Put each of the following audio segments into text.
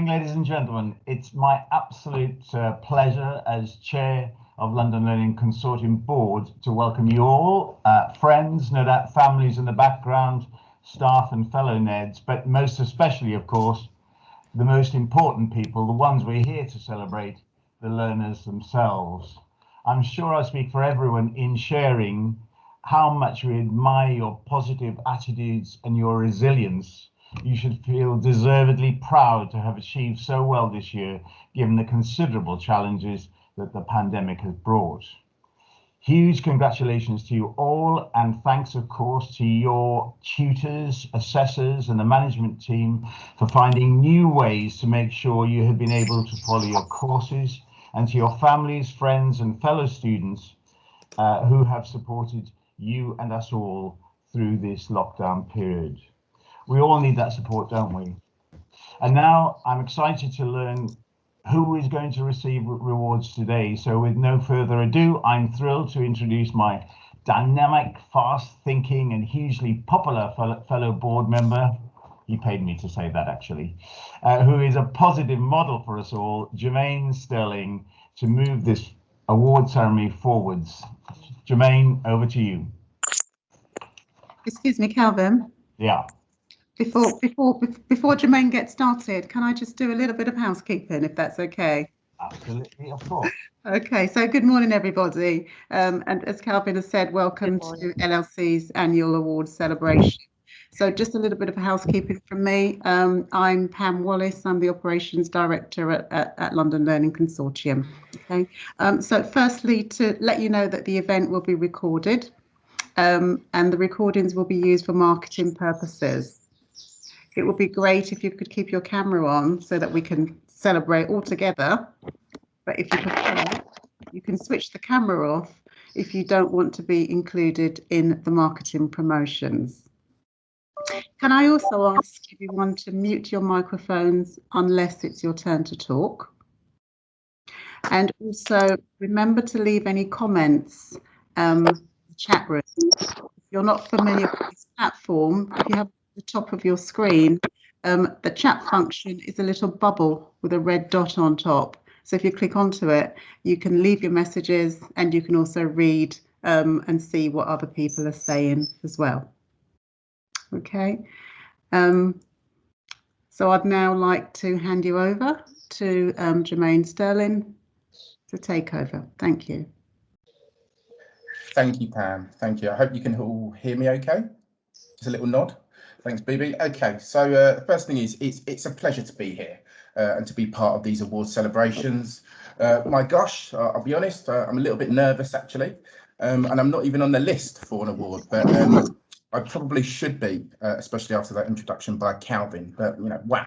morning, ladies and gentlemen. It's my absolute pleasure as chair of London Learning Consortium Board to welcome you all, friends, no doubt families in the background, staff and fellow NEDs, but most especially, of course, the most important people, the ones we're here to celebrate, the learners themselves. I'm sure I speak for everyone in sharing how much we admire your positive attitudes and your resilience. You should feel deservedly proud to have achieved so well this year, given the considerable challenges that the pandemic has brought. Huge congratulations to you all, and thanks, of course, to your tutors, assessors, and the management team for finding new ways to make sure you have been able to follow your courses, and to your families, friends, and fellow students who have supported you and us all through this lockdown period. We all need that support, don't we? And now I'm excited to learn who is going to receive rewards today. So with no further ado, I'm thrilled to introduce my dynamic, fast-thinking and hugely popular fellow board member. He paid me to say that, actually, who is a positive model for us all, Jermaine Sterling, to move this award ceremony forwards. Jermaine, over to you. Excuse me, Calvin. Yeah. Before Jermaine gets started, can I just do a little bit of housekeeping, if that's okay? Absolutely, of course. Okay, so good morning, everybody. And as Calvin has said, welcome to LLC's annual awards celebration. So just a little bit of housekeeping from me. I'm Pam Wallace. I'm the Operations Director at London Learning Consortium. Okay. So firstly, to let you know that the event will be recorded, and the recordings will be used for marketing purposes. It would be great if you could keep your camera on so that we can celebrate all together. But if you prefer, you can switch the camera off if you don't want to be included in the marketing promotions. Can I also ask everyone to mute your microphones unless it's your turn to talk? And also remember to leave any comments in the chat room. If you're not familiar with this platform, if you have the top of your screen, the chat function is a little bubble with a red dot on top. So if you click onto it, you can leave your messages and you can also read and see what other people are saying as well. Okay. So I'd now like to hand you over to Jermaine Sterling to take over. Thank you. Thank you, Pam. Thank you. I hope you can all hear me okay. Just a little nod. Thanks, BB. Okay, so the first thing is it's a pleasure to be here and to be part of these award celebrations. My gosh, I'll be honest, I'm a little bit nervous actually, and I'm not even on the list for an award, but I probably should be, especially after that introduction by Calvin, but you know, wow.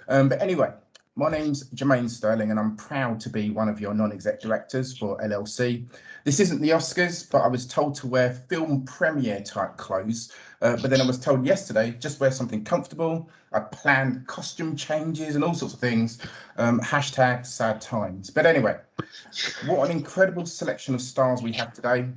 But anyway, my name's Jermaine Sterling and I'm proud to be one of your non-exec directors for LLC. This isn't the Oscars, but I was told to wear film premiere type clothes, but then I was told yesterday, just wear something comfortable. I planned costume changes and all sorts of things, hashtag sad times. But anyway, what an incredible selection of stars we have today,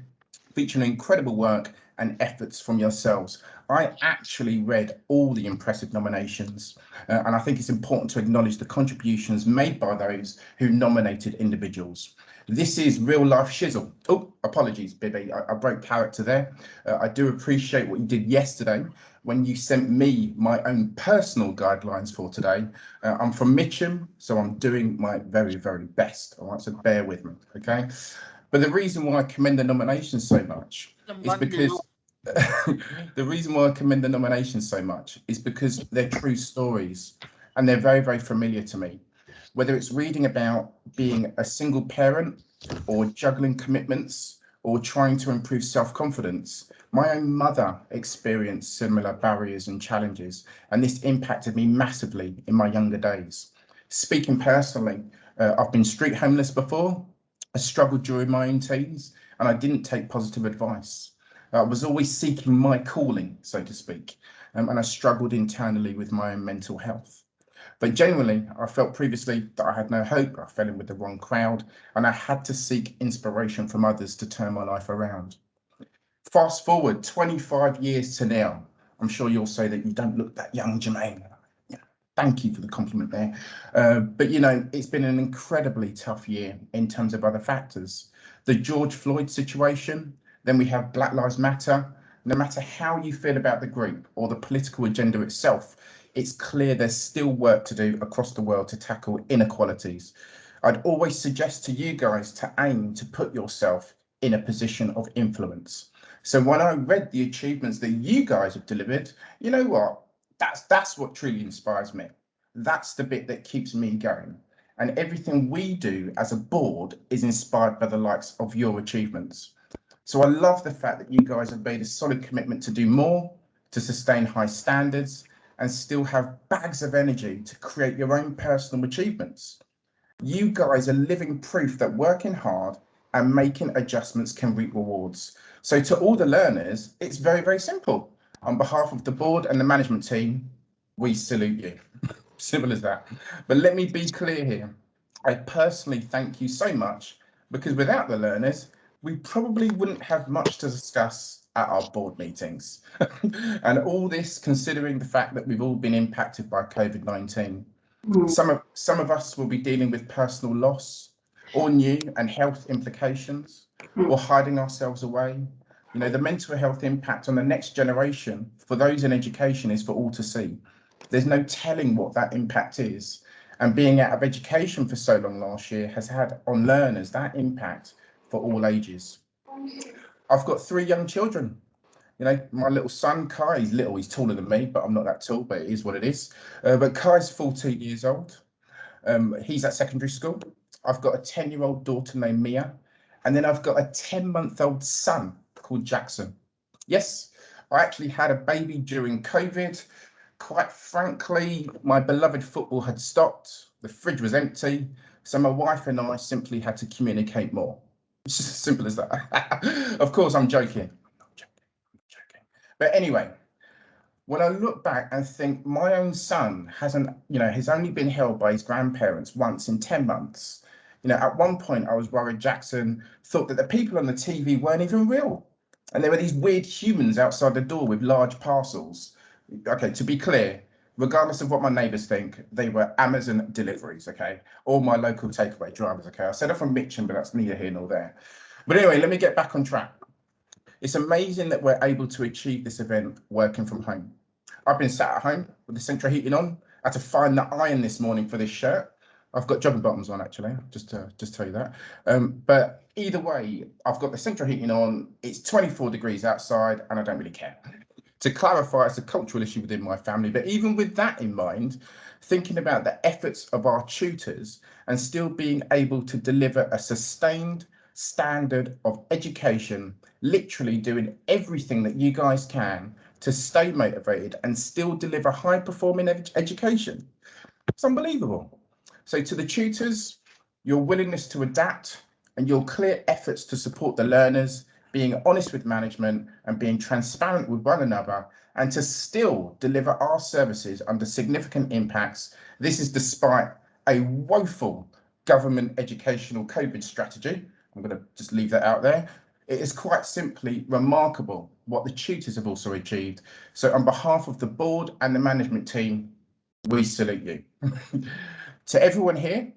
featuring incredible work and efforts from yourselves. I actually read all the impressive nominations, and I think it's important to acknowledge the contributions made by those who nominated individuals. This is real life shizzle. Oh, apologies, Bibby, I broke character there. I do appreciate what you did yesterday when you sent me my own personal guidelines for today. I'm from Mitcham, so I'm doing my very, very best. All right, so bear with me, okay? But the reason why I commend the nominations so much is because the reason why I commend the nominations so much is because they're true stories and they're very, very familiar to me. Whether it's reading about being a single parent or juggling commitments or trying to improve self-confidence, my own mother experienced similar barriers and challenges, and this impacted me massively in my younger days. Speaking personally, I've been street homeless before. I struggled during my own teens and I didn't take positive advice. I was always seeking my calling, so to speak, and I struggled internally with my own mental health. But generally, I felt previously that I had no hope, I fell in with the wrong crowd, and I had to seek inspiration from others to turn my life around. Fast forward 25 years to now, I'm sure you'll say that you don't look that young, Jermaine. Yeah, Thank you for the compliment there. But, you know, it's been an incredibly tough year in terms of other factors. The George Floyd situation, then we have Black Lives Matter. No matter how you feel about the group or the political agenda itself, it's clear there's still work to do across the world to tackle inequalities. I'd always suggest to you guys to aim to put yourself in a position of influence. So when I read the achievements that you guys have delivered, you know what? That's what truly inspires me. That's the bit that keeps me going. And everything we do as a board is inspired by the likes of your achievements. So I love the fact that you guys have made a solid commitment to do more, to sustain high standards, and still have bags of energy to create your own personal achievements. You guys are living proof that working hard and making adjustments can reap rewards. So to all the learners, it's very, very simple. On behalf of the board and the management team, we salute you. Simple as that. But let me be clear here. I personally thank you so much, because without the learners, we probably wouldn't have much to discuss at our board meetings. And all this considering the fact that we've all been impacted by COVID-19. Some of us will be dealing with personal loss or new and health implications, or hiding ourselves away. You know, the mental health impact on the next generation for those in education is for all to see. There's no telling what that impact is. And being out of education for so long last year has had on learners that impact for all ages. I've got 3 young children. You know, my little son, Kai, he's little, he's taller than me, but I'm not that tall, but it is what it is. But Kai's 14 years old. He's at secondary school. I've got a 10-year-old daughter named Mia. And then I've got a 10-month-old son called Jackson. Yes, I actually had a baby during COVID. Quite frankly, my beloved football had stopped. The fridge was empty. So my wife and I simply had to communicate more. It's just as simple as that. Of course, I'm joking. But anyway, when I look back and think my own son hasn't, you know, has only been held by his grandparents once in 10 months. You know, at one point I was worried Jackson thought that the people on the TV weren't even real. And there were these weird humans outside the door with large parcels. Okay, to be clear, regardless of what my neighbours think, they were Amazon deliveries, okay? Or my local takeaway drivers, okay? I said it from Mitcham, but that's neither here nor there. But anyway, let me get back on track. It's amazing that we're able to achieve this event working from home. I've been sat at home with the central heating on. I had to find the iron this morning for this shirt. I've got jogging bottoms on, actually, just to tell you that. But either way, I've got the central heating on. It's 24 degrees outside and I don't really care. To clarify, it's a cultural issue within my family. But even with that in mind, thinking about the efforts of our tutors and still being able to deliver a sustained standard of education, literally doing everything that you guys can to stay motivated and still deliver high performing education. It's unbelievable. So to the tutors, your willingness to adapt and your clear efforts to support the learners, being honest with management and being transparent with one another, and to still deliver our services under significant impacts. This is despite a woeful government educational COVID strategy. I'm going to just leave that out there. It is quite simply remarkable what the tutors have also achieved. So on behalf of the board and the management team, we salute you. To everyone here,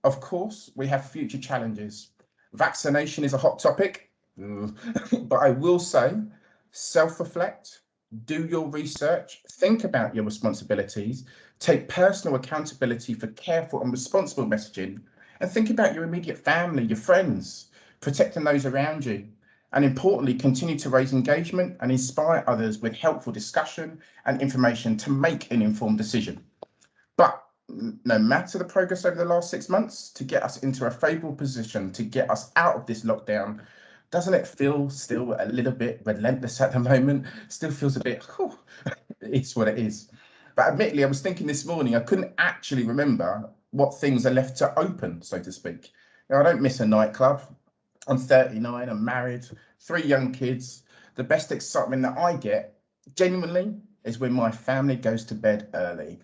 of course, we have future challenges. Vaccination is a hot topic, but I will say, self-reflect, do your research, think about your responsibilities, take personal accountability for careful and responsible messaging, and think about your immediate family, your friends, protecting those around you. And importantly, continue to raise engagement and inspire others with helpful discussion and information to make an informed decision. But no matter the progress over the last 6 months, to get us into a favourable position, to get us out of this lockdown, doesn't it feel still a little bit relentless at the moment? Still feels a bit, it's what it is. But admittedly, I was thinking this morning, I couldn't actually remember what things are left to open, so to speak. Now, I don't miss a nightclub. I'm 39, I'm married, 3 young kids. The best excitement that I get, genuinely, is when my family goes to bed early.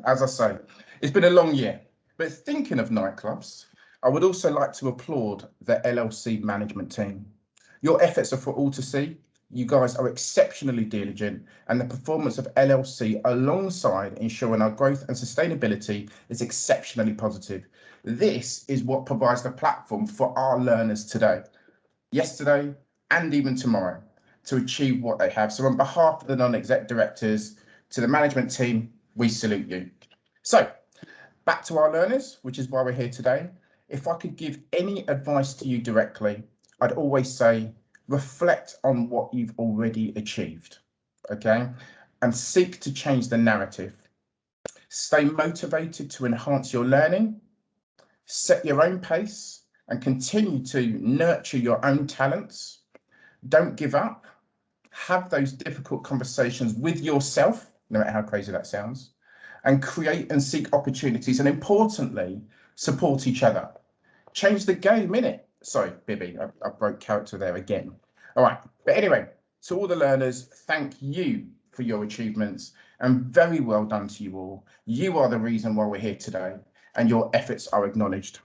As I say, it's been a long year, but thinking of nightclubs, I would also like to applaud the LLC management team. Your efforts are for all to see. You guys are exceptionally diligent, and the performance of LLC alongside ensuring our growth and sustainability is exceptionally positive. This is what provides the platform for our learners today, yesterday, and even tomorrow to achieve what they have. So on behalf of the non-exec directors, to the management team, we salute you. So back to our learners, which is why we're here today. If I could give any advice to you directly, I'd always say, reflect on what you've already achieved, okay? And seek to change the narrative. Stay motivated to enhance your learning, set your own pace, and continue to nurture your own talents. Don't give up. Have those difficult conversations with yourself, no matter how crazy that sounds, and create and seek opportunities, and importantly, support each other. Change the game, innit? Sorry, Bibby, I broke character there again. All right, but anyway, to all the learners, thank you for your achievements, and very well done to you all. You are the reason why we're here today, and your efforts are acknowledged.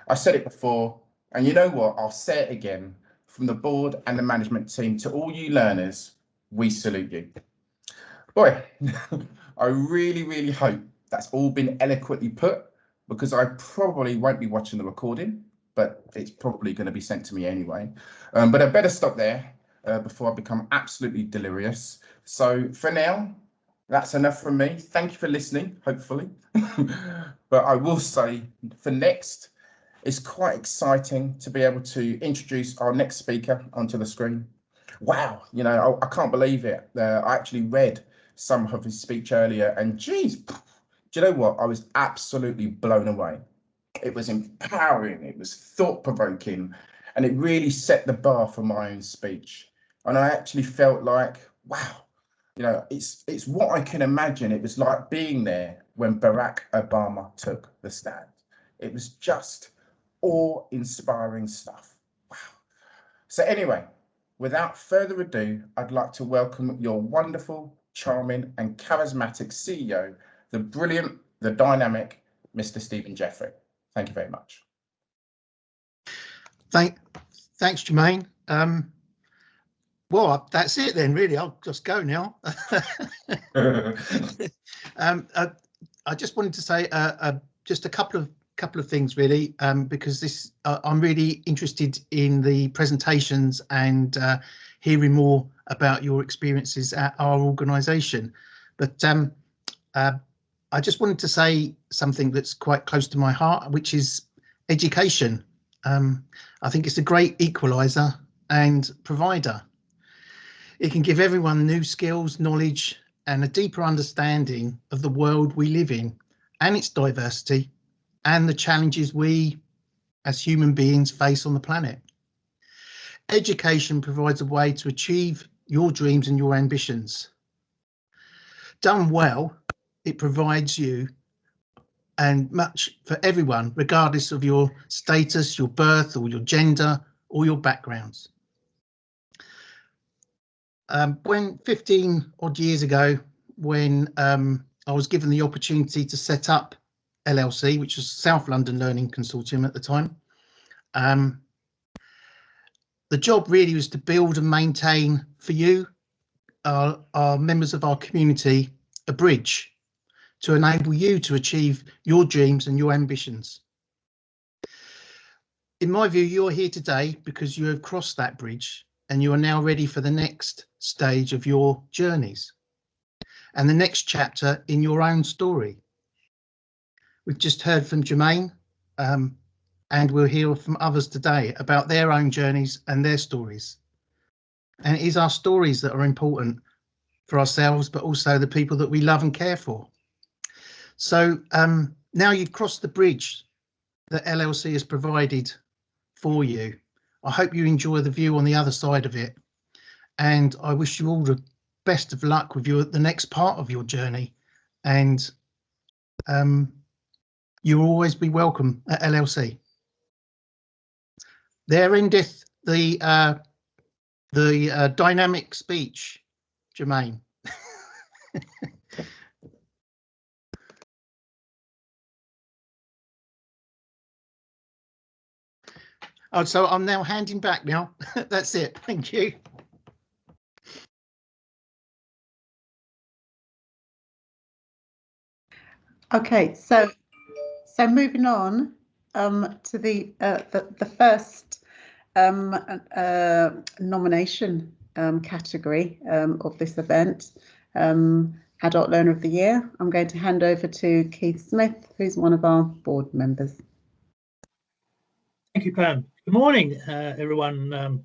I said it before, and you know what? I'll say it again. From the board and the management team to all you learners, we salute you. Boy, I really, really hope that's all been eloquently put, because I probably won't be watching the recording, but it's probably going to be sent to me anyway. But I better stop there before I become absolutely delirious. So for now, that's enough from me. Thank you for listening, hopefully. But I will say for next, it's quite exciting to be able to introduce our next speaker onto the screen. Wow, you know, I can't believe it. I actually read some of his speech earlier, and geez, do you know what? I was absolutely blown away. It was empowering, it was thought-provoking, and it really set the bar for my own speech. And I actually felt like, wow, you know, it's what I can imagine it was like being there when Barack Obama took the stand. It was just awe-inspiring stuff. Wow. So anyway, without further ado, I'd like to welcome your wonderful, charming, and charismatic CEO, the brilliant, the dynamic, Mr. Stephen Jeffrey. Thank you very much. Thanks, Jermaine. Well, that's it then, really. I'll just go now. I just wanted to say just a couple of things, really, because I'm really interested in the presentations and hearing more about your experiences at our organisation. But I just wanted to say something that's quite close to my heart, which is education. I think it's a great equaliser and provider. It can give everyone new skills, knowledge, and a deeper understanding of the world we live in and its diversity and the challenges we as human beings face on the planet. Education provides a way to achieve your dreams and your ambitions. Done well, it provides you and much for everyone, regardless of your status, your birth, or your gender, or your backgrounds. When 15 odd years ago, when I was given the opportunity to set up LLC, which was South London Learning Consortium at the time, the job really was to build and maintain for you, our members of our community, a bridge to enable you to achieve your dreams and your ambitions. In my view, you're here today because you have crossed that bridge and you are now ready for the next stage of your journeys and the next chapter in your own story. We've just heard from Jermaine, and we'll hear from others today about their own journeys and their stories. And it is our stories that are important for ourselves, but also the people that we love and care for. So now you've crossed the bridge that LLC has provided for you. I hope you enjoy the view on the other side of it. And I wish you all the best of luck with the next part of your journey. And you will always be welcome at LLC. There endeth the dynamic speech, Jermaine. Oh, so I'm now handing back now. That's it. Thank you. Okay, so moving on to the first nomination category of this event, Adult Learner of the Year. I'm going to hand over to Keith Smith, who's one of our board members. Thank you, Pam. Good morning, everyone.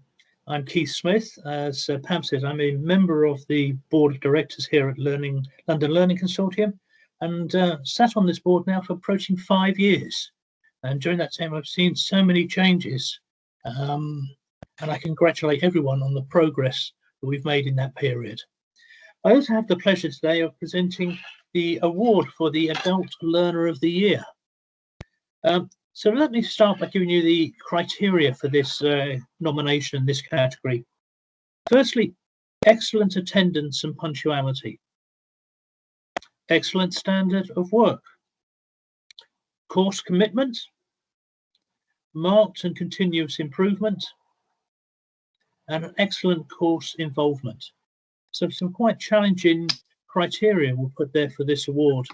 I'm Keith Smith. As Pam says, I'm a member of the board of directors here at London Learning Consortium, and sat on this board now for approaching 5 years. And during that time, I've seen so many changes, and I congratulate everyone on the progress that we've made in that period. I also have the pleasure today of presenting the award for the Adult Learner of the Year. So let me start by giving you the criteria for this nomination, this category. Firstly, excellent attendance and punctuality. Excellent standard of work. Course commitment. Marked and continuous improvement. And an excellent course involvement. So some quite challenging criteria we'll put there for this award.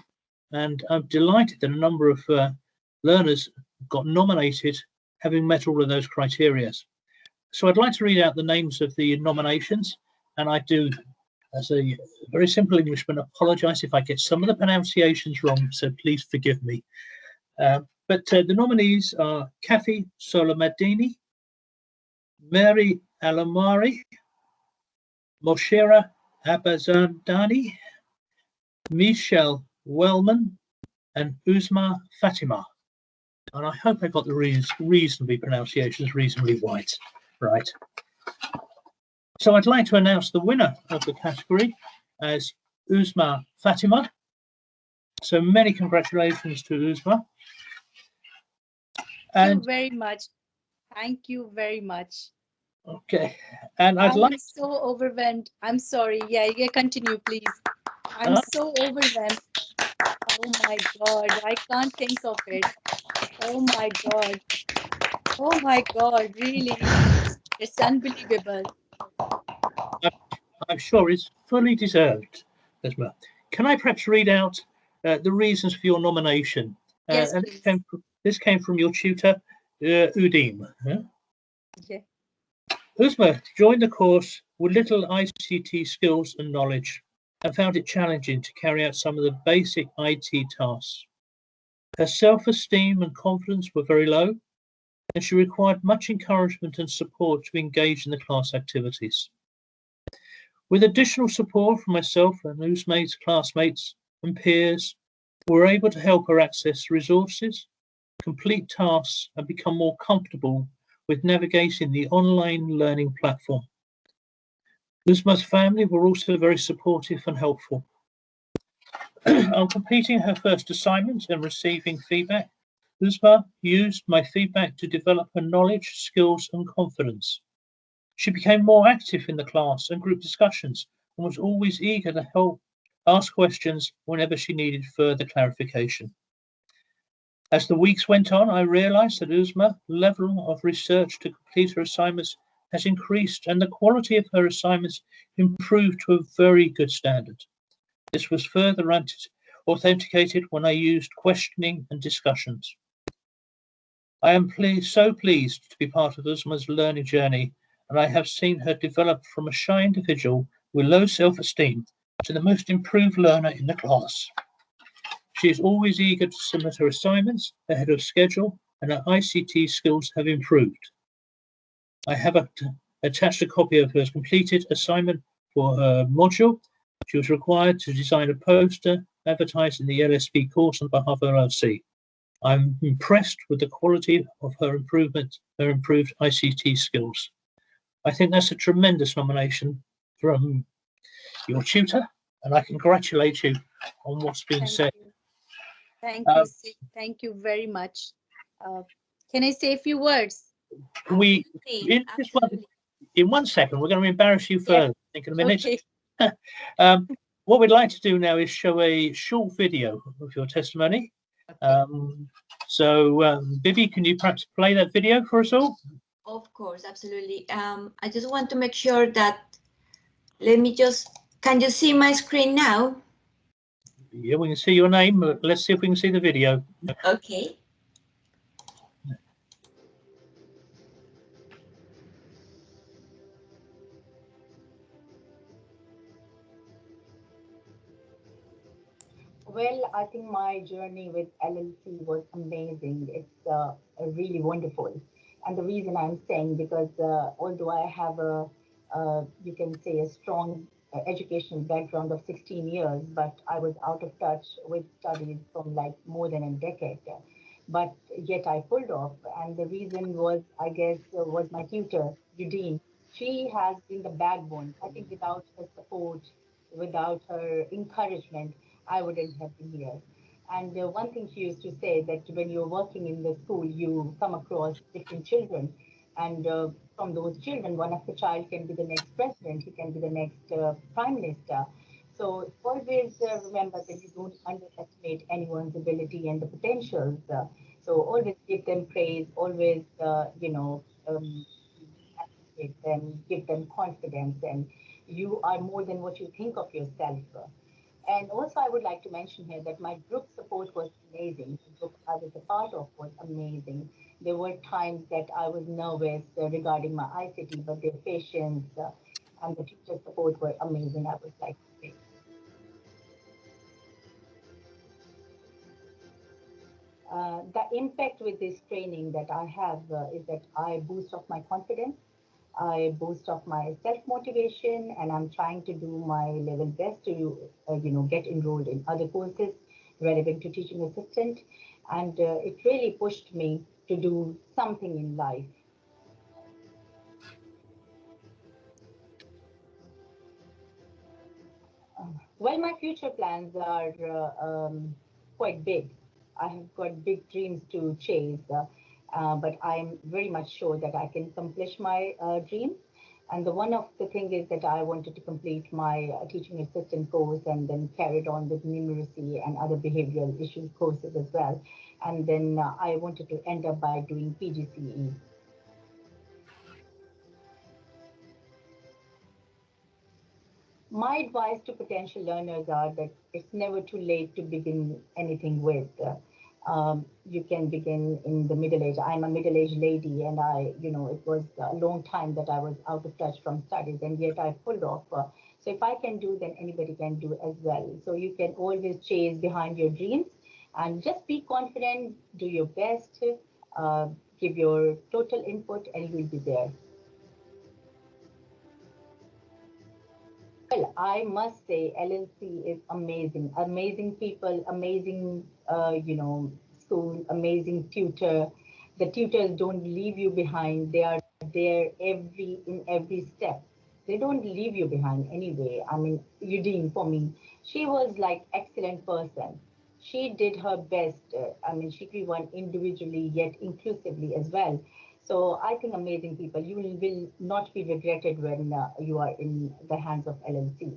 And I'm delighted that a number of learners got nominated having met all of those criteria. So I'd like to read out the names of the nominations, and I do, as a very simple Englishman, apologise if I get some of the pronunciations wrong, so please forgive me. But the nominees are Kathy Solomadini, Mary Alamari, Moshira Abazandani, Michelle Wellman, and Uzma Fatima. And I hope I got the reasonably pronunciations reasonably right. So I'd like to announce the winner of the category as Uzma Fatima. So many congratulations to Uzma. Thank you very much. Thank you very much. Okay. And I'm so overwhelmed. I'm sorry. Yeah, continue, please. I'm so overwhelmed. Oh my God, I can't think of it. Oh my God. Oh my God, really? It's unbelievable. I'm sure it's fully deserved, Uzma. Can I perhaps read out the reasons for your nomination? Yes, and please. this came from your tutor, Udim. Yeah. Uzma joined the course with little ICT skills and knowledge and found it challenging to carry out some of the basic IT tasks. Her self-esteem and confidence were very low, and she required much encouragement and support to engage in the class activities. With additional support from myself and Uzma's classmates and peers, we were able to help her access resources, complete tasks, and become more comfortable with navigating the online learning platform. Uzma's family were also very supportive and helpful. On completing her first assignment and receiving feedback, Uzma used my feedback to develop her knowledge, skills, and confidence. She became more active in the class and group discussions and was always eager to help ask questions whenever she needed further clarification. As the weeks went on, I realized that Uzma's level of research to complete her assignments has increased and the quality of her assignments improved to a very good standard. This was further authenticated when I used questioning and discussions. I am so pleased to be part of Uzma's learning journey, and I have seen her develop from a shy individual with low self-esteem to the most improved learner in the class. She is always eager to submit her assignments ahead of schedule, and her ICT skills have improved. I have attached a copy of her completed assignment for her module. She was required to design a poster advertising the LSP course on behalf of LLC. I'm impressed with the quality of her improved ICT skills. I think that's a tremendous nomination from your tutor, and I congratulate you on what's been said. Thank you very much. Can I say a few words? In 1 second, we're going to embarrass you first. I think in a minute. Okay. What we'd like to do now is show a short video of your testimony. Bibi, can you perhaps play that video for us all? Of course, absolutely. I just want to make sure that, can you see my screen now? Yeah, we can see your name. Let's see if we can see the video. Okay. Well, I think my journey with LLC was amazing. It's really wonderful. And the reason I'm saying because although I have you can say, a strong educational background of 16 years, but I was out of touch with studies from like more than a decade. But yet I pulled off. And the reason was, I guess, was my tutor, Eugene. She has been the backbone. I think without her support, without her encouragement, I wouldn't have been here. And one thing she used to say that when you're working in the school, you come across different children. And from those children, one of the child can be the next president, he can be the next prime minister. So always remember that you don't underestimate anyone's ability and the potentials. So always give them praise, always, appreciate them, give them confidence, and you are more than what you think of yourself. And also, I would like to mention here that my group support was amazing. The group I was a part of was amazing. There were times that I was nervous regarding my ICT, but their patience and the teacher support were amazing, I would like to say. The impact with this training that I have is that I boost up my confidence. I boost up my self-motivation, and I'm trying to do my level best to, get enrolled in other courses relevant to teaching assistant. And it really pushed me to do something in life. Well, my future plans are quite big. I have got big dreams to chase, but I'm very much sure that I can accomplish my dreams. And the one of the thing is that I wanted to complete my teaching assistant course and then carried on with numeracy and other behavioral issues courses as well. And then I wanted to end up by doing PGCE. My advice to potential learners are that it's never too late to begin anything with. You can begin in the middle age. I'm a middle-aged lady, and it was a long time that I was out of touch from studies, and yet I pulled off. So if I can do, then anybody can do as well. So you can always chase behind your dreams and just be confident, do your best, give your total input, and you'll be there. Well, I must say LLC is amazing. Amazing people, amazing, school, amazing tutor. The tutors don't leave you behind. They are there in every step. They don't leave you behind anyway. I mean, Udine, for me, she was like excellent person. She did her best. I mean, she grew one individually yet inclusively as well. So I think amazing people. You will not be regretted when you are in the hands of LLC.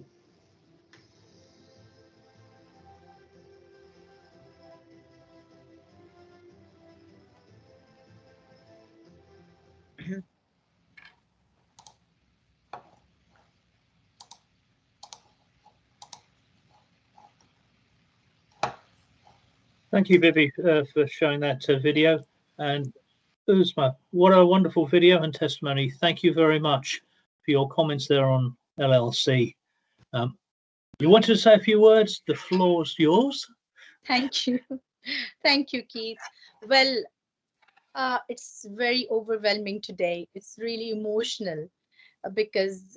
Thank you, Vivi, for showing that video. And Uzma, what a wonderful video and testimony. Thank you very much for your comments there on LLC. You wanted to say a few words? The floor's yours. Thank you. Thank you, Keith. Well, it's very overwhelming today. It's really emotional because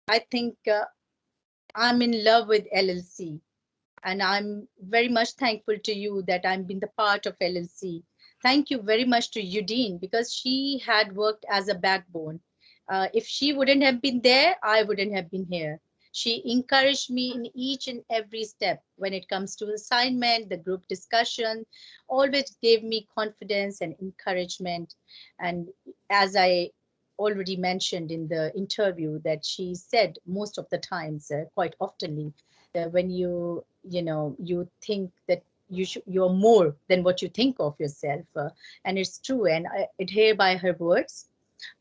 I think I'm in love with LLC. And I'm very much thankful to you that I'm been the part of LLC. Thank you very much to Udine because she had worked as a backbone. If she wouldn't have been there, I wouldn't have been here. She encouraged me in each and every step when it comes to assignment, the group discussion, always gave me confidence and encouragement. And as I already mentioned in the interview, that she said most of the times, quite oftenly, that when you think that you're more than what you think of yourself, and it's true, and I adhere by her words.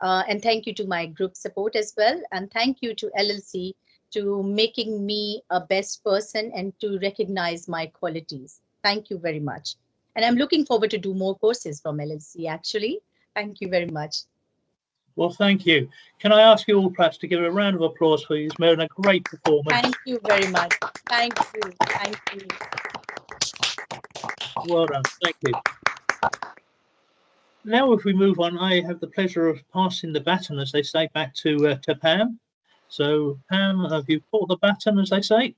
And thank you to my group support as well, and thank you to LLC to making me a best person and to recognize my qualities. Thank you very much. And I'm looking forward to do more courses from LLC, actually. Thank you very much. Well, thank you. Can I ask you all perhaps to give a round of applause for Uzma and a great performance? Thank you very much. Thank you. Thank you. Well done. Thank you. Now, if we move on, I have the pleasure of passing the baton, as they say, back to Pam. So, Pam, have you caught the baton, as they say?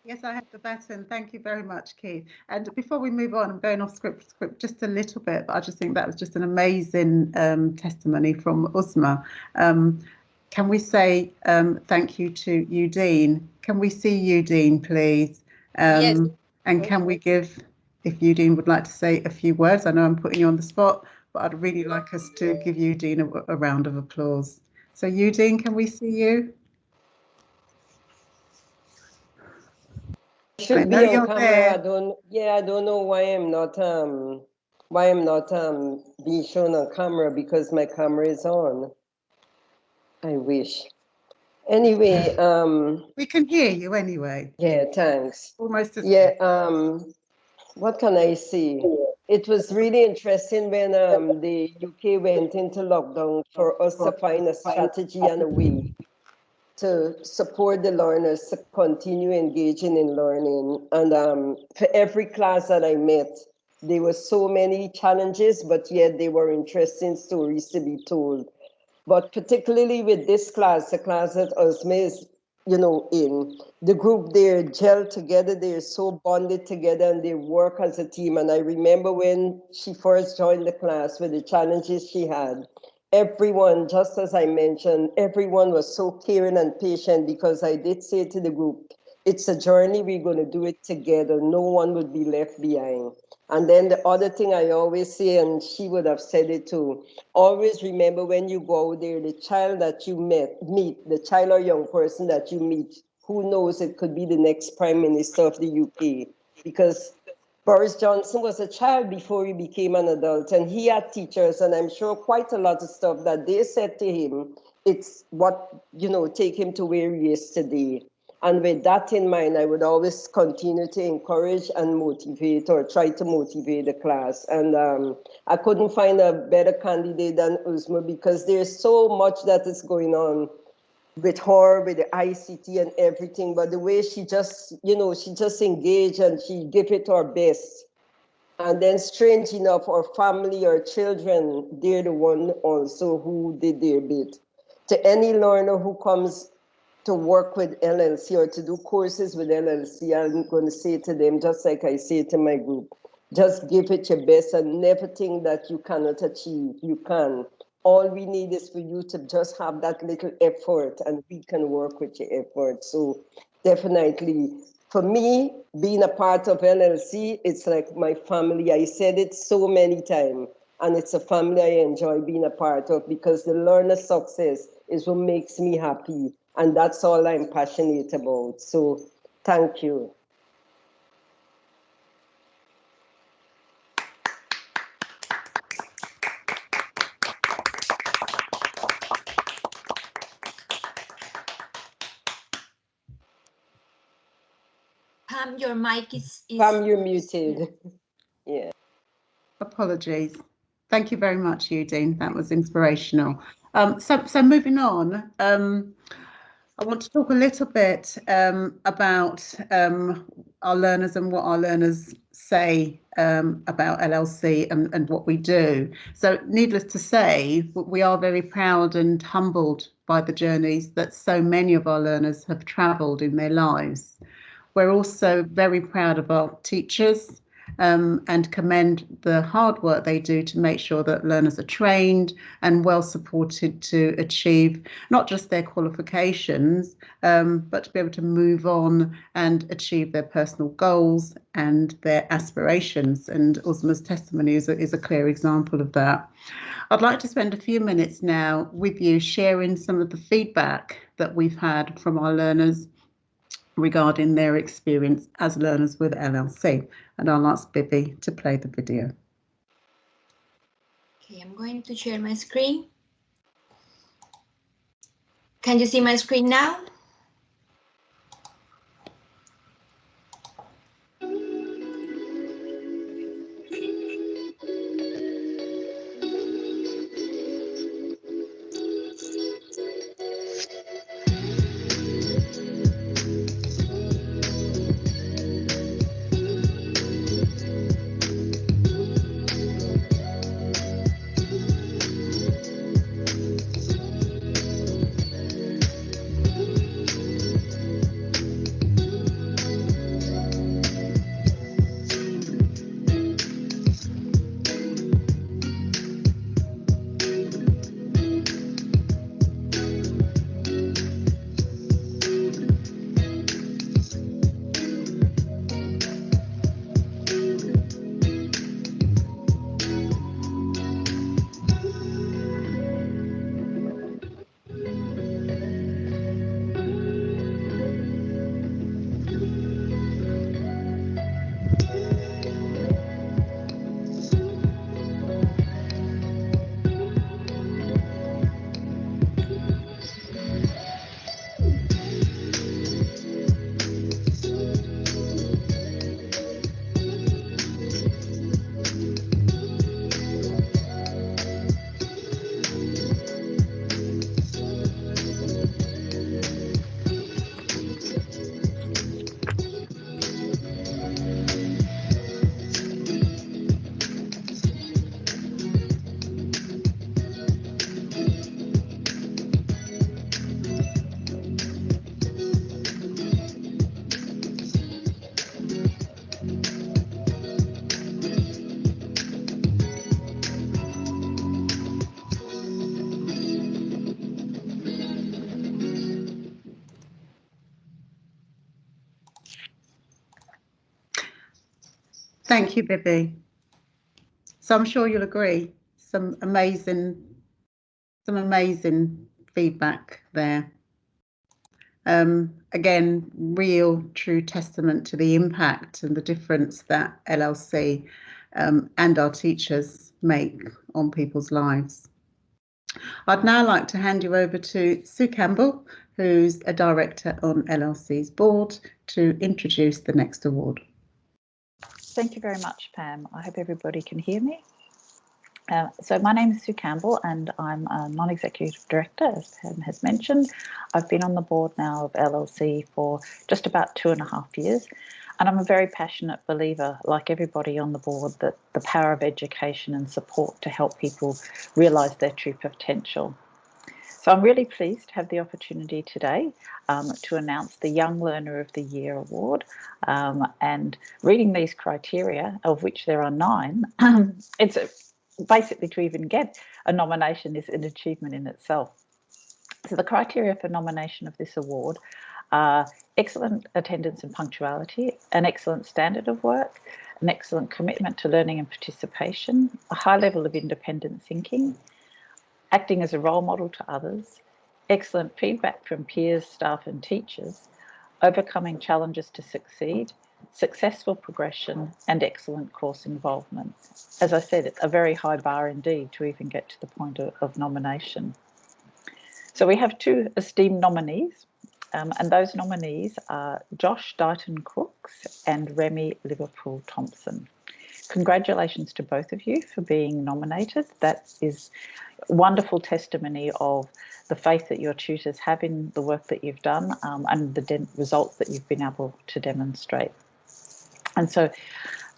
Yes, I have the baton. Thank you very much, Keith. And before we move on, I'm going off script just a little bit, but I just think that was just an amazing testimony from Uzma. Can we say thank you to Udine? Can we see Udine, please? Yes. And can we give, if Udine would like to say a few words? I know I'm putting you on the spot, but I'd really like us to give Udine a round of applause. So Udine, can we see you? Should be on camera. I don't know why I'm not being shown on camera, because my camera is on. I wish. Anyway, we can hear you anyway. Yeah, thanks. Almost as what can I say? It was really interesting when the UK went into lockdown for us to find a strategy and a way to support the learners to continue engaging in learning. And for every class that I met, there were so many challenges, but yet they were interesting stories to be told. But particularly with this class, the class that Uzma is, in, the group, they're gelled together, they're so bonded together, and they work as a team. And I remember when she first joined the class with the challenges she had, everyone, just as I mentioned, everyone was so caring and patient, because I did say to the group, it's a journey, we're going to do it together. No one would be left behind. And then the other thing I always say, and she would have said it too, always remember when you go out there, the child that you meet, the child or young person that you meet, who knows, it could be the next Prime Minister of the UK. Because Boris Johnson was a child before he became an adult, and he had teachers, and I'm sure quite a lot of stuff that they said to him, it's what, take him to where he is today. And with that in mind, I would always continue to encourage and motivate, or try to motivate the class. And I couldn't find a better candidate than Uzma, because there's so much that is going on with her, with the ICT and everything. But the way she just, she just engaged and she gave it her best. And then strange enough, her family, her children, they're the one also who did their bit. To any learner who comes to work with LLC or to do courses with LLC, I'm going to say to them, just like I say to my group, just give it your best and never think that you cannot achieve. You can. All we need is for you to just have that little effort, and we can work with your effort. So definitely, for me, being a part of LLC, it's like my family. I said it so many times, and it's a family I enjoy being a part of, because the learner success is what makes me happy. And that's all I'm passionate about. So thank you. Pam, your mic is Pam, you're muted. Yeah. Apologies. Thank you very much, Udine. That was inspirational. So moving on, I want to talk a little bit about our learners and what our learners say about LLC and what we do. So needless to say, we are very proud and humbled by the journeys that so many of our learners have travelled in their lives. We're also very proud of our teachers and commend the hard work they do to make sure that learners are trained and well supported to achieve not just their qualifications, but to be able to move on and achieve their personal goals and their aspirations. And Uzma's testimony is a clear example of that. I'd like to spend a few minutes now with you sharing some of the feedback that we've had from our learners regarding their experience as learners with LLC. And I'll ask Bibi to play the video. Okay, I'm going to share my screen. Can you see my screen now? Thank you, Bibi. So I'm sure you'll agree, some amazing feedback there. Again, real true testament to the impact and the difference that LLC and our teachers make on people's lives. I'd now like to hand you over to Sue Campbell, who's a director on LLC's board, to introduce the next award. Thank you very much, Pam. I hope everybody can hear me. So my name is Sue Campbell and I'm a non-executive director, as Pam has mentioned. I've been on the board now of LLC for just about 2.5 years, and I'm a very passionate believer, like everybody on the board, that the power of education and support to help people realise their true potential. So I'm really pleased to have the opportunity today to announce the Young Learner of the Year Award, and reading these criteria, of which there are 9, basically to even get a nomination is an achievement in itself. So the criteria for nomination of this award are excellent attendance and punctuality, an excellent standard of work, an excellent commitment to learning and participation, a high level of independent thinking, acting as a role model to others, excellent feedback from peers, staff and teachers, overcoming challenges to succeed, successful progression and excellent course involvement. As I said, it's a very high bar indeed to even get to the point of nomination. So we have 2 esteemed nominees, and those nominees are Josh Dighton-Crookes and Remi Liverpool-Thompson. Congratulations to both of you for being nominated. That is wonderful testimony of the faith that your tutors have in the work that you've done, and the results that you've been able to demonstrate. And so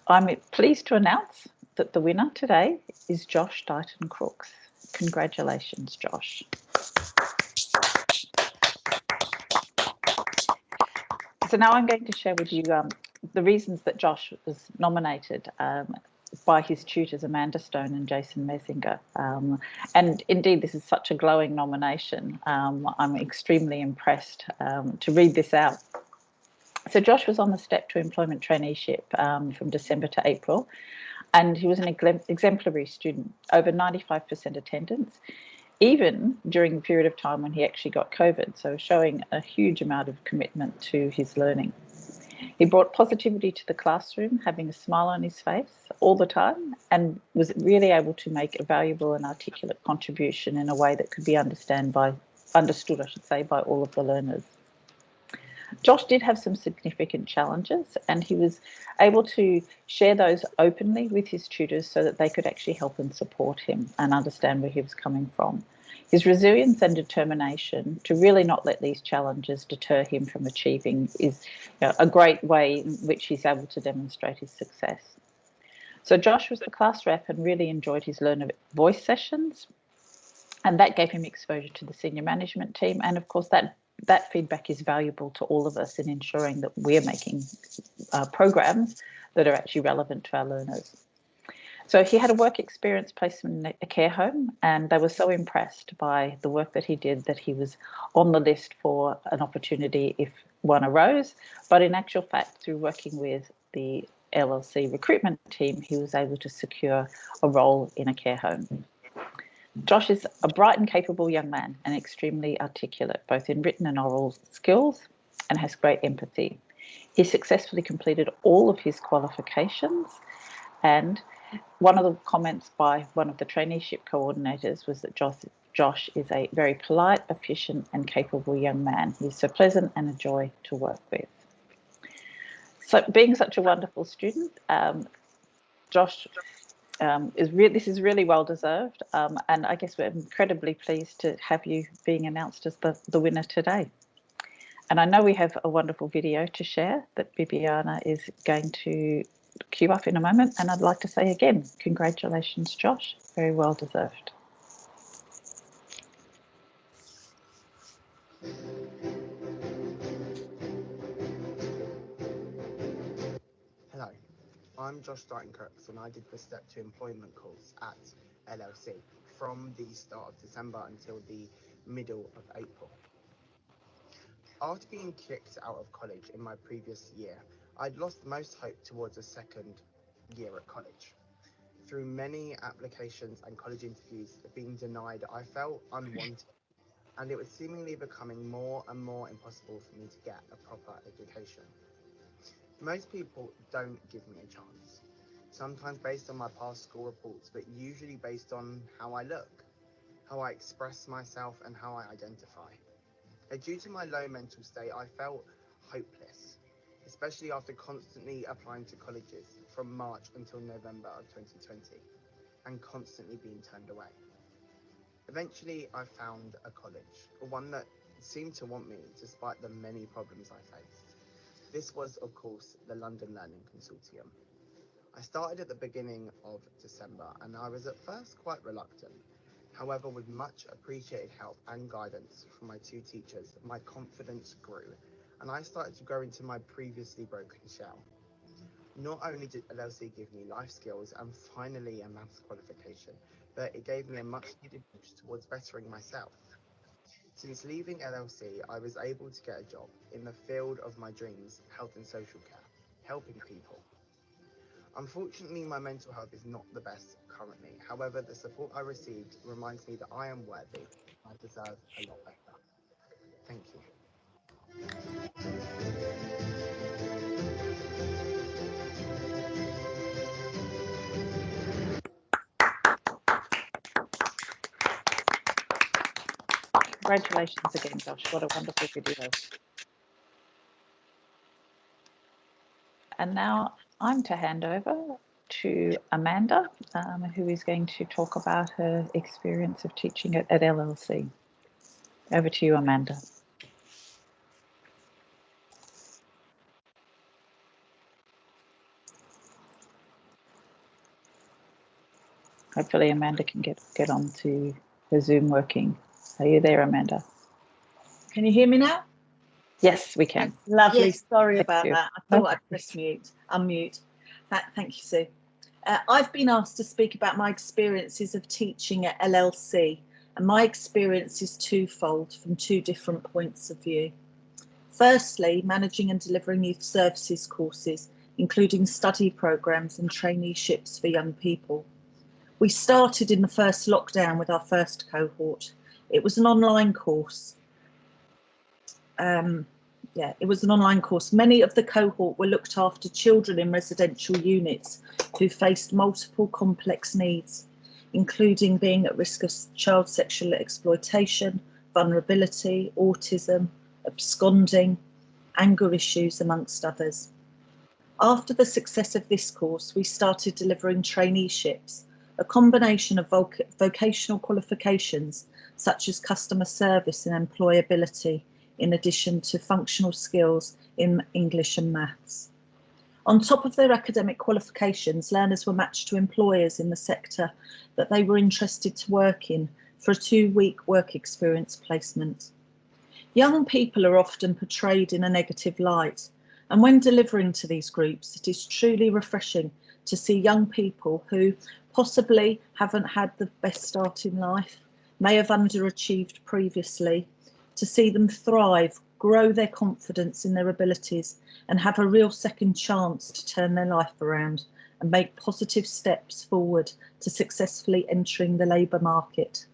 I'm pleased to announce that the winner today is Josh Dighton-Crookes. Congratulations, Josh. So now I'm going to share with you the reasons that Josh was nominated by his tutors Amanda Stone and Jason Messinger. And indeed, this is such a glowing nomination. I'm extremely impressed to read this out. So Josh was on the step to employment traineeship from December to April, and he was an exemplary student, over 95% attendance, even during the period of time when he actually got COVID, so showing a huge amount of commitment to his learning. He brought positivity to the classroom, having a smile on his face all the time, and was really able to make a valuable and articulate contribution in a way that could be understood by all of the learners. Josh did have some significant challenges, and he was able to share those openly with his tutors so that they could actually help and support him and understand where he was coming from. His resilience and determination to really not let these challenges deter him from achieving is a great way in which he's able to demonstrate his success. So Josh was the class rep and really enjoyed his learner voice sessions, and that gave him exposure to the senior management team, and of course that feedback is valuable to all of us in ensuring that we're making programs that are actually relevant to our learners. So he had a work experience placement in a care home, and they were so impressed by the work that he did that he was on the list for an opportunity if one arose. But in actual fact, through working with the LLC recruitment team, he was able to secure a role in a care home. Josh is a bright and capable young man and extremely articulate, both in written and oral skills, and has great empathy. He successfully completed all of his qualifications, and one of the comments by one of the traineeship coordinators was that Josh is a very polite, efficient and capable young man. He's so pleasant and a joy to work with. So being such a wonderful student, Josh this is really well deserved, and I guess we're incredibly pleased to have you being announced as the winner today. And I know we have a wonderful video to share that Bibiana is going to queue up in a moment, and I'd like to say again, congratulations, Josh, very well deserved. Hello, I'm Josh Dighton-Crookes, and I did the Step to Employment course at LLC from the start of December until the middle of April. After being kicked out of college in my previous year, I'd lost most hope towards a second year at college. Through many applications and college interviews being denied, I felt unwanted, and it was seemingly becoming more and more impossible for me to get a proper education. Most people don't give me a chance, sometimes based on my past school reports, but usually based on how I look, how I express myself, and how I identify. Due to my low mental state, I felt hopeless, especially after constantly applying to colleges from March until November of 2020 and constantly being turned away. Eventually, I found a college, one that seemed to want me despite the many problems I faced. This was, of course, the London Learning Consortium. I started at the beginning of December, and I was at first quite reluctant. However, with much appreciated help and guidance from my two teachers, my confidence grew, and I started to grow into my previously broken shell. Not only did LLC give me life skills and finally a maths qualification, but it gave me a much needed push towards bettering myself. Since leaving LLC, I was able to get a job in the field of my dreams, health and social care, helping people. Unfortunately, my mental health is not the best currently. However, the support I received reminds me that I am worthy. I deserve a lot better. Thank you. Congratulations again, Josh. What a wonderful video. And now I'm to hand over to Amanda, who is going to talk about her experience of teaching at LLC. Over to you, Amanda. Hopefully Amanda can get on to her Zoom working. Are you there, Amanda? Can you hear me now? Yes, we can. Lovely. Yes. Sorry Thank about you. that. I No thought I'd press unmute. Thank you, Sue. I've been asked to speak about my experiences of teaching at LLC, and my experience is twofold from two different points of view. Firstly, managing and delivering youth services courses, including study programs and traineeships for young people. We started in the first lockdown with our first cohort. It was an online course. It was an online course. Many of the cohort were looked after children in residential units who faced multiple complex needs, including being at risk of child sexual exploitation, vulnerability, autism, absconding, anger issues, amongst others. After the success of this course, we started delivering traineeships, a combination of vocational qualifications such as customer service and employability, in addition to functional skills in English and maths. On top of their academic qualifications, learners were matched to employers in the sector that they were interested to work in for a 2-week work experience placement. Young people are often portrayed in a negative light, and when delivering to these groups, it is truly refreshing to see young people who possibly haven't had the best start in life, may have underachieved previously, to see them thrive, grow their confidence in their abilities, and have a real second chance to turn their life around and make positive steps forward to successfully entering the labour market.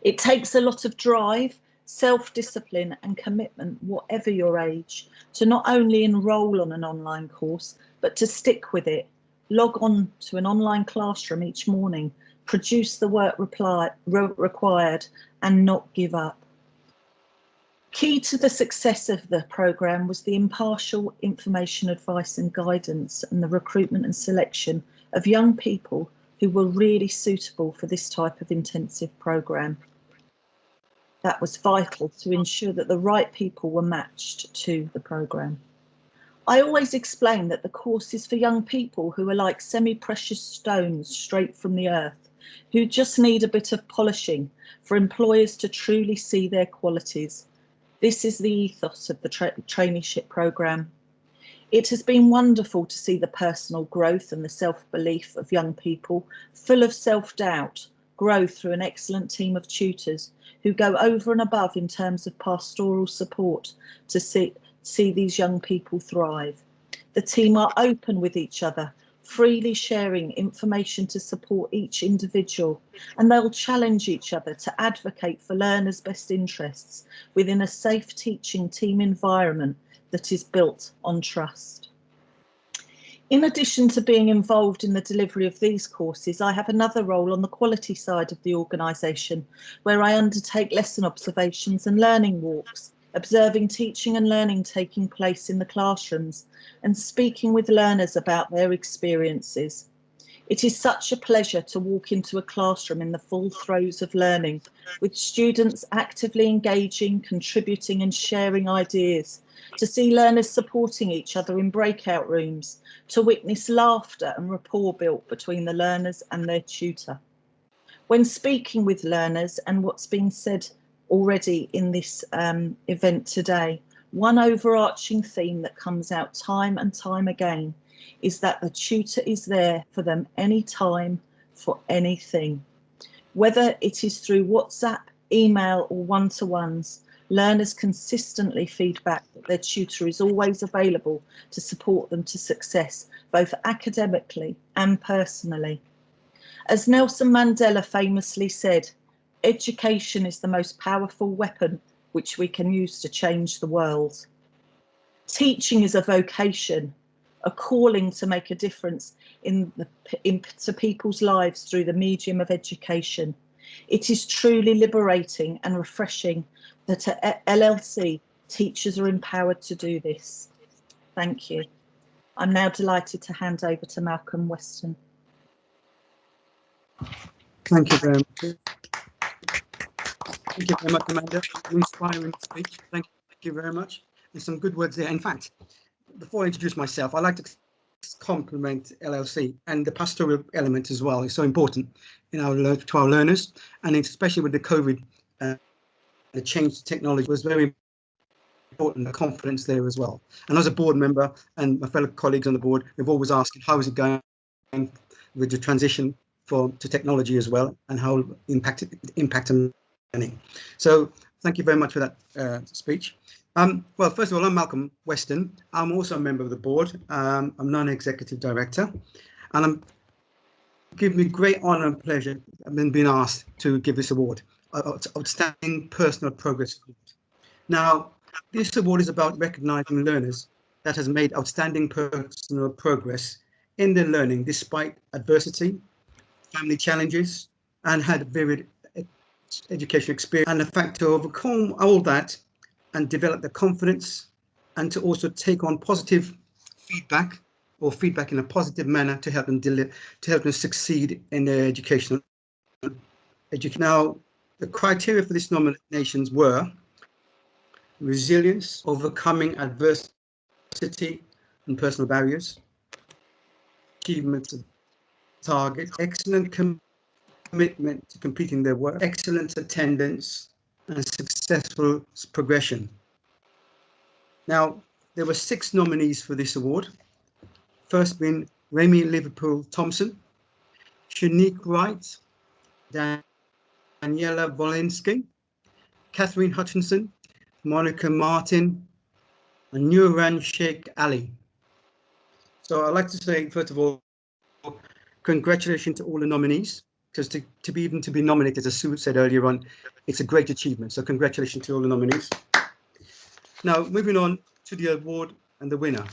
It takes a lot of drive, self-discipline and commitment, whatever your age, to not only enrol on an online course, but to stick with it, log on to an online classroom each morning, produce the work required and not give up. Key to the success of the programme was the impartial information, advice and guidance and the recruitment and selection of young people who were really suitable for this type of intensive programme. That was vital to ensure that the right people were matched to the programme. I always explain that the course is for young people who are like semi-precious stones straight from the earth, who just need a bit of polishing for employers to truly see their qualities. This is the ethos of the traineeship programme. It has been wonderful to see the personal growth and the self-belief of young people, full of self-doubt, grow through an excellent team of tutors who go over and above in terms of pastoral support to see these young people thrive. The team are open with each other, freely sharing information to support each individual, and they'll challenge each other to advocate for learners' best interests within a safe teaching team environment that is built on trust. In addition to being involved in the delivery of these courses, I have another role on the quality side of the organisation, where I undertake lesson observations and learning walks, observing teaching and learning taking place in the classrooms and speaking with learners about their experiences. It is such a pleasure to walk into a classroom in the full throes of learning, with students actively engaging, contributing and sharing ideas, to see learners supporting each other in breakout rooms, to witness laughter and rapport built between the learners and their tutor. When speaking with learners, and what's been said already in this event today, one overarching theme that comes out time and time again is that the tutor is there for them anytime, for anything. Whether it is through WhatsApp, email or one-to-ones, learners consistently feed back that their tutor is always available to support them to success, both academically and personally. As Nelson Mandela famously said, education is the most powerful weapon which we can use to change the world. Teaching is a vocation, a calling to make a difference to people's lives through the medium of education. It is truly liberating and refreshing that at LLC, teachers are empowered to do this. Thank you. I'm now delighted to hand over to Malcolm Weston. Thank you very much. Thank you very much, Amanda. An inspiring speech. Thank you very much. There's some good words there. In fact, before I introduce myself, I'd like to compliment LLC, and the pastoral element as well is so important in to our learners, and especially with the COVID, the change to technology was very important, the confidence there as well. And as a board member and my fellow colleagues on the board, we've always asked how is it going with the transition to technology as well, and how impact on learning. So thank you very much for that speech. Well, first of all, I'm Malcolm Weston. I'm also a member of the board. I'm non-executive director, and I'm giving me great honour and pleasure. I've been asked to give this award, Outstanding Personal Progress Award. Now, this award is about recognising learners that has made outstanding personal progress in their learning despite adversity, family challenges, and had varied educational experience, and the fact to overcome all that and develop the confidence, and to also take on positive feedback, or feedback in a positive manner to help them succeed in their education. Now, the criteria for this nominations were resilience, overcoming adversity and personal barriers, achievement of targets, excellent commitment to completing their work, excellent attendance, and successful progression. Now, there were 6 nominees for this award. First being Remi Liverpool-Thompson, Shanique Wright, Daniela Wolinski, Catherine Hutchinson, Monica Martin, and Nuran Sheikh Ali. So I'd like to say, first of all, congratulations to all the nominees, because to be nominated, as Sue said earlier on, it's a great achievement. So congratulations to all the nominees. Now, moving on to the award and the winner.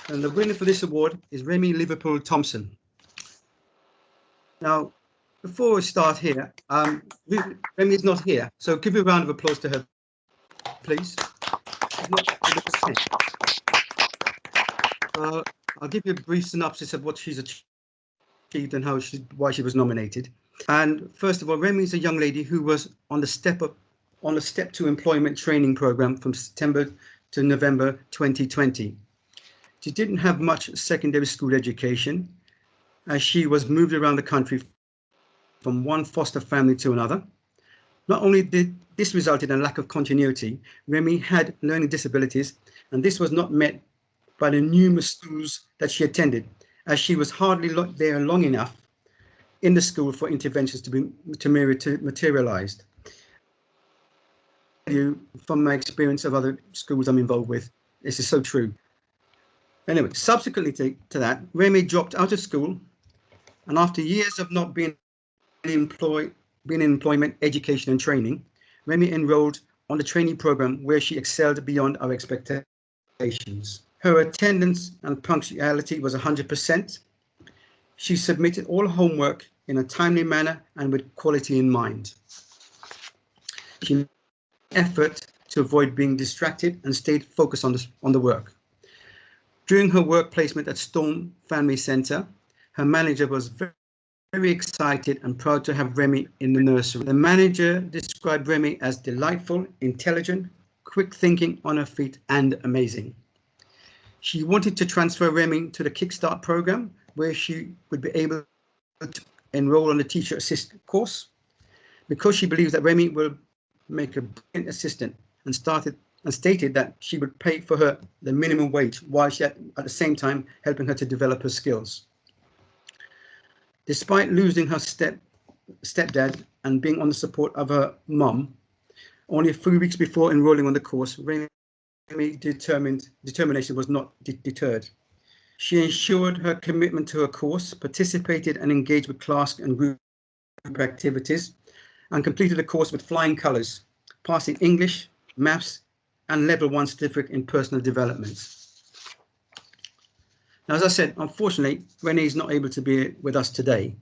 And the winner for this award is Remi Liverpool-Thompson. Now, before we start here, Remi is not here, so give a round of applause to her, please. I'll give you a brief synopsis of what she's achieved and why she was nominated. And first of all, Remi is a young lady who was on the Step to Employment training program from September to November 2020. She didn't have much secondary school education, as she was moved around the country from one foster family to another. Not only did this result in a lack of continuity, Remi had learning disabilities, and this was not met by the numerous schools that she attended, as she was hardly there long enough in the school for interventions to materialize. From my experience of other schools I'm involved with, this is so true. Anyway, subsequently to that, Remi dropped out of school, and after years of not being in employment, education and training, Remi enrolled on the trainee program where she excelled beyond our expectations. Her attendance and punctuality was 100%. She submitted all homework in a timely manner and with quality in mind. She made an effort to avoid being distracted and stayed focused on the work. During her work placement at Storm Family Centre, her manager was very excited and proud to have Remi in the nursery. The manager described Remi as delightful, intelligent, quick thinking, on her feet, and amazing. She wanted to transfer Remi to the Kickstart program, where she would be able to enroll on the teacher assistant course, because she believes that Remi will make a brilliant assistant, and stated that she would pay for her the minimum wage while she at the same time helping her to develop her skills. Despite losing her stepdad and being on the support of her mum, only a few weeks before enrolling on the course, Remi's determination was not deterred. She ensured her commitment to her course, participated and engaged with class and group activities, and completed the course with flying colours, passing English, Maths, and Level 1 certificate in personal development. Now, as I said, unfortunately, Renee is not able to be with us today,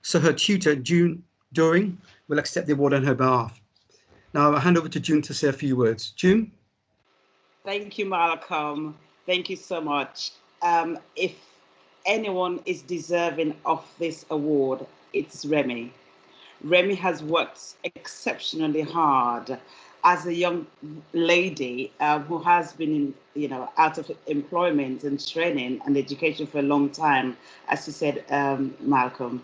so her tutor, June Doring, will accept the award on her behalf. Now, I'll hand over to June to say a few words. June? Thank you, Malcolm. Thank you so much. If anyone is deserving of this award, it's Remi. Remi has worked exceptionally hard as a young lady who has been out of employment and training and education for a long time, as you said, Malcolm.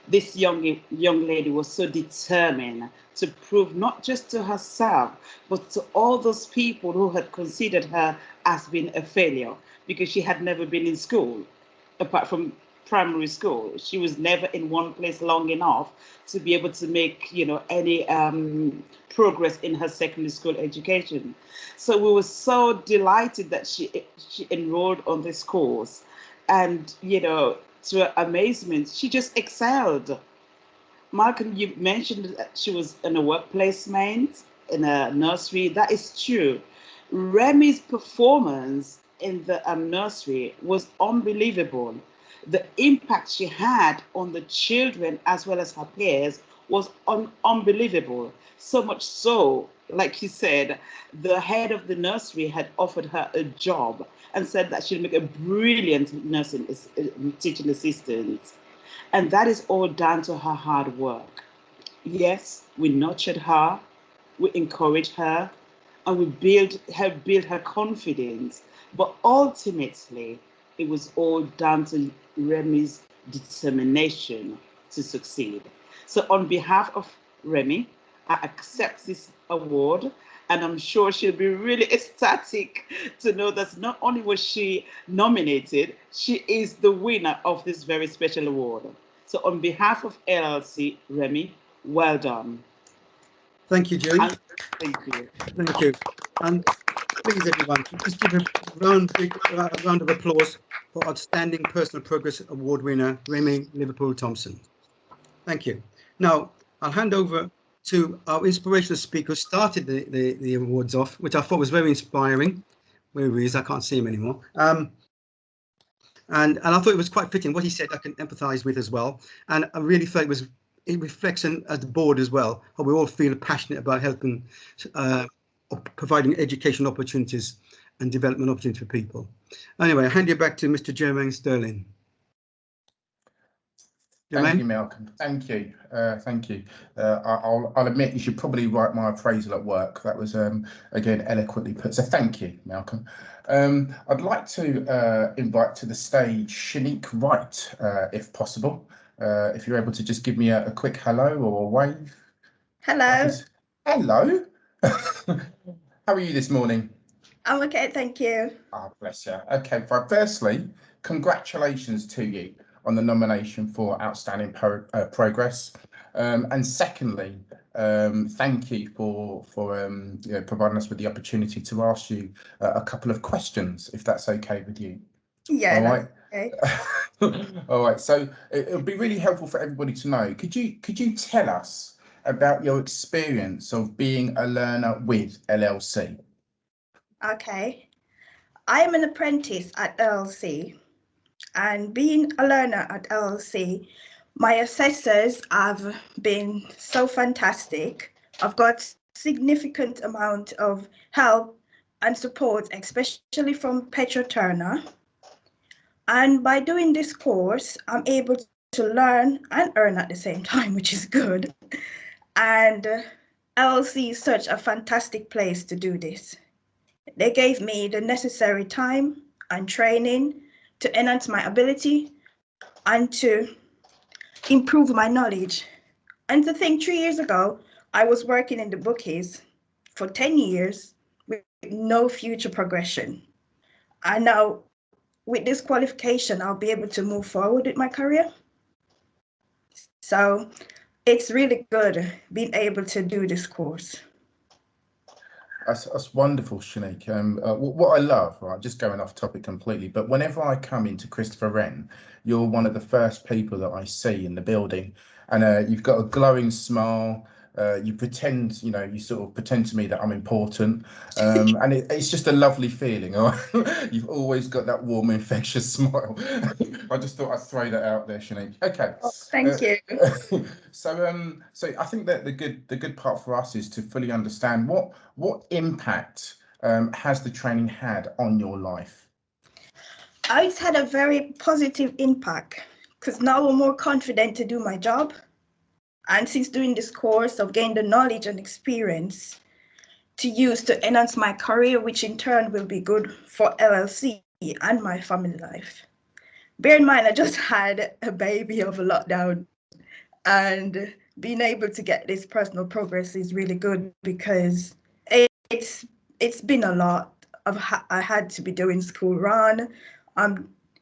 This young lady was so determined to prove not just to herself, but to all those people who had considered her as being a failure, because she had never been in school, apart from primary school. She was never in one place long enough to be able to make, any progress in her secondary school education. So we were so delighted that she enrolled on this course, and to her amazement, she just excelled. Malcolm, you mentioned that she was in a work placement in a nursery. That is true. Remi's performance in the nursery was unbelievable. The impact she had on the children as well as her peers was unbelievable. So much so, like you said, the head of the nursery had offered her a job and said that she'd make a brilliant teaching assistant. And that is all down to her hard work. Yes, we nurtured her, we encouraged her, and we helped build her confidence. But ultimately, it was all down to Remi's determination to succeed. So on behalf of Remi, I accept this award, and I'm sure she'll be really ecstatic to know that not only was she nominated, she is the winner of this very special award. So on behalf of LLC, Remi, well done. Thank you, June. Thank you. Thank you. And please, everyone, just give a round of applause for Outstanding Personal Progress Award winner, Remi Liverpool-Thompson. Thank you. Now, I'll hand over to our inspirational speaker who started the awards off, which I thought was very inspiring. Where he is, I can't see him anymore. And I thought it was quite fitting. What he said, I can empathise with as well. And I really felt it reflects as the board as well, how we all feel passionate about helping, providing education opportunities and development opportunities for people. Anyway, I hand you back to Mr. Jermaine Sterling. Thank you, Malcolm. Thank you. Thank you. I'll admit you should probably write my appraisal at work. That was, again, eloquently put. So thank you, Malcolm. I'd like to invite to the stage Shanique Wright, if possible. If you're able to just give me a quick hello or a wave. Hello. Hello. How are you this morning? I'm okay, thank you. Oh, bless you. Okay, firstly, congratulations to you on the nomination for Outstanding Progress. And secondly, thank you for providing us with the opportunity to ask you a couple of questions, if that's okay with you. Yeah, All right. okay. All right. So it would be really helpful for everybody to know. Could you tell us about your experience of being a learner with LLC? Okay. I am an apprentice at LLC, and being a learner at LLC, my assessors have been so fantastic. I've got significant amount of help and support, especially from Petra Turner. And by doing this course, I'm able to learn and earn at the same time, which is good. And LLC is such a fantastic place to do this. They gave me the necessary time and training to enhance my ability and to improve my knowledge. And to think 3 years ago, I was working in the bookies for 10 years with no future progression. And now with this qualification, I'll be able to move forward with my career. So it's really good being able to do this course. That's wonderful, Shanique. What I love, right, just going off topic completely, but whenever I come into Christopher Wren, you're one of the first people that I see in the building, and you've got a glowing smile. You pretend, you sort of pretend to me that I'm important, and it's just a lovely feeling. All right? You've always got that warm, infectious smile. I just thought I'd throw that out there, Shanique. Okay. Oh, thank you. So I think that the good part for us is to fully understand what impact has the training had on your life. It's had a very positive impact because now I'm more confident to do my job. And since doing this course, I've gained the knowledge and experience to use to enhance my career, which in turn will be good for LLC and my family life. Bear in mind, I just had a baby over lockdown, and being able to get this personal progress is really good because it's been a lot. I had to be doing school run.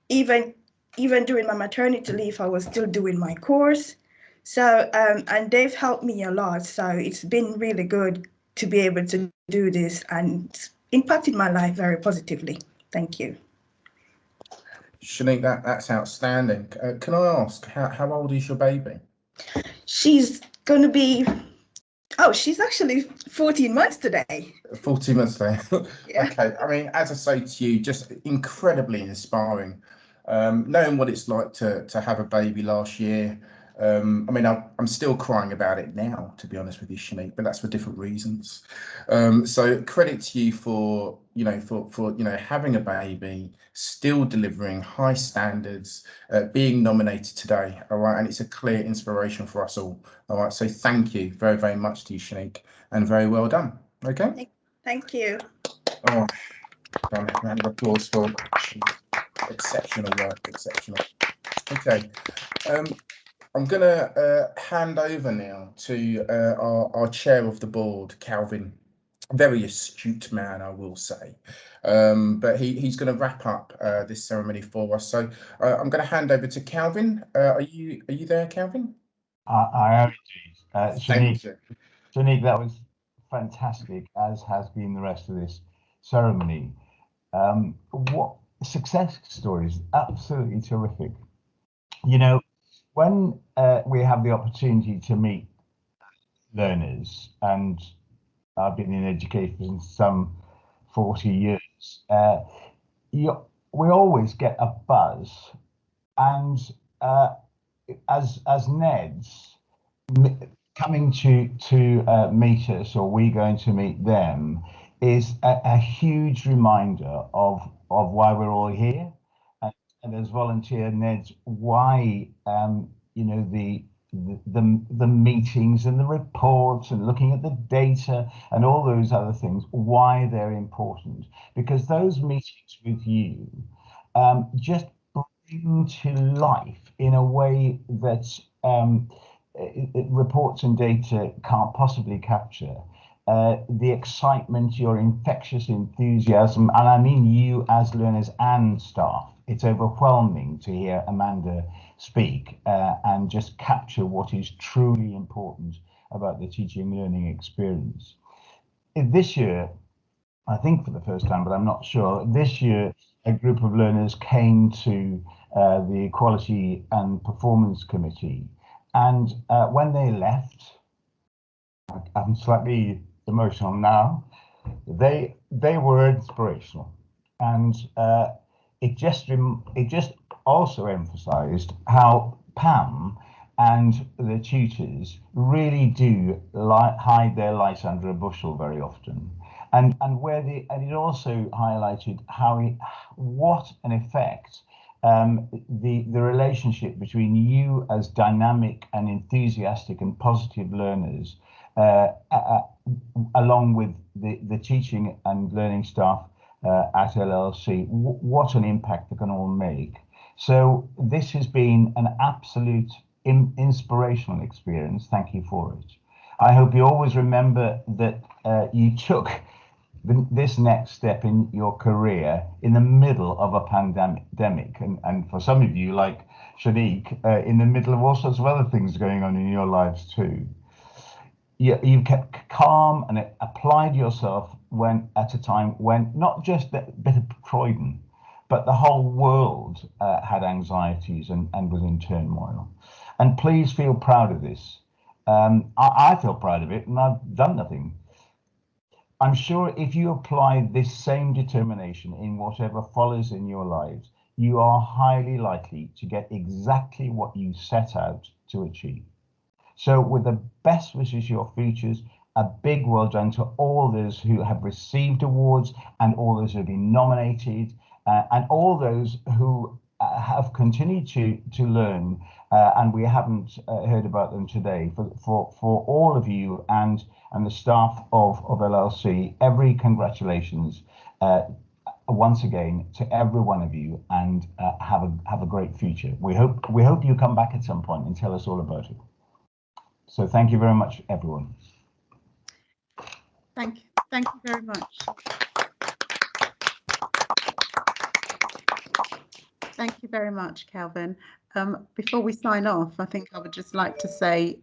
Even during my maternity leave, I was still doing my course. So and they've helped me a lot. So it's been really good to be able to do this and impacted my life very positively. Thank you. Shanique, that's outstanding. Can I ask, how old is your baby? She's going to be, she's actually 14 months today. 14 months later. Yeah. Okay. I mean, as I say to you, just incredibly inspiring. Knowing what it's like to have a baby last year. I mean, I'm still crying about it now, to be honest with you, Shanique, but that's for different reasons. So credit to you for having a baby, still delivering high standards, being nominated today. All right, and it's a clear inspiration for us all. All right, so thank you very, very much to you, Shanique, and very well done. Okay. Thank you. Oh, round of applause for exceptional work, exceptional. Okay. I'm going to hand over now to our chair of the board, Calvin. Very astute man, I will say. But he's going to wrap up this ceremony for us. So I'm going to hand over to Calvin. Are you there, Calvin? I am indeed. Thank you. Shanique, that was fantastic, as has been the rest of this ceremony. What success stories, absolutely terrific. When we have the opportunity to meet learners, and I've been in education for some 40 years, we always get a buzz, and as Neds coming to meet us, or we going to meet them, is a huge reminder of why we're all here, and as volunteer Neds, why the meetings and the reports and looking at the data and all those other things, why they're important, because those meetings with you just bring to life in a way that reports and data can't possibly capture. The excitement, your infectious enthusiasm, and I mean you as learners and staff. It's overwhelming to hear Amanda speak and just capture what is truly important about the teaching and learning experience. This year, I think for the first time, but I'm not sure. This year, a group of learners came to the Equality and Performance Committee, and when they left, I'm slightly emotional now. They were inspirational, and it just also emphasised how Pam and the tutors really do hide their lights under a bushel very often, and it also highlighted what an effect the relationship between you as dynamic and enthusiastic and positive learners, along with the teaching and learning staff at LLC, what an impact they can all make. So this has been an absolute inspirational experience. Thank you for it. I hope you always remember that you took this next step in your career in the middle of a pandemic, and for some of you, like Shanique, in the middle of all sorts of other things going on in your lives too. You kept calm and applied yourself at a time when not just a bit of Croydon, but the whole world had anxieties and was in turmoil. And please feel proud of this. I feel proud of it, and I've done nothing. I'm sure if you apply this same determination in whatever follows in your lives, you are highly likely to get exactly what you set out to achieve. So with the best wishes for your futures, a big well done to all those who have received awards and all those who have been nominated, and all those who have continued to learn, and we haven't heard about them today. For all of you and the staff of LLC, every congratulations once again to every one of you, and have a great future. We hope you come back at some point and tell us all about it. So thank you very much, everyone. Thank you very much. Thank you very much, Calvin. Before we sign off, I think I would just like to say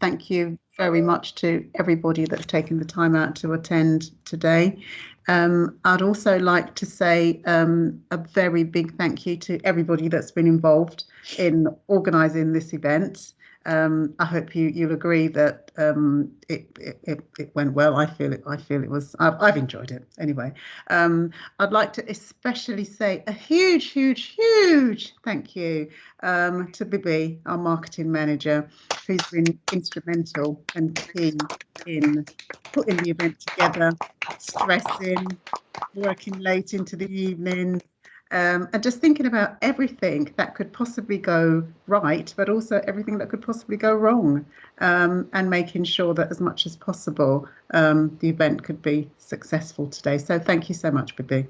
thank you very much to everybody that's taken the time out to attend today. I'd also like to say a very big thank you to everybody that's been involved in organising this event. I hope you'll agree that it went well. I feel it was. I've enjoyed it anyway. I'd like to especially say a huge thank you to Bibi, our marketing manager, who's been instrumental and key in putting the event together, stressing, working late into the evening. And just thinking about everything that could possibly go right, but also everything that could possibly go wrong, and making sure that as much as possible the event could be successful today. So thank you so much, Bibi.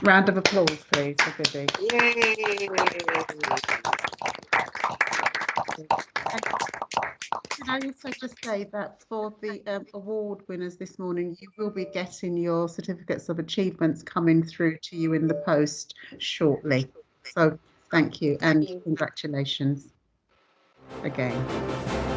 Round of applause, please, for Bibi. Yay! Can I also just say that for the award winners this morning, you will be getting your certificates of achievements coming through to you in the post shortly. So thank you and congratulations again.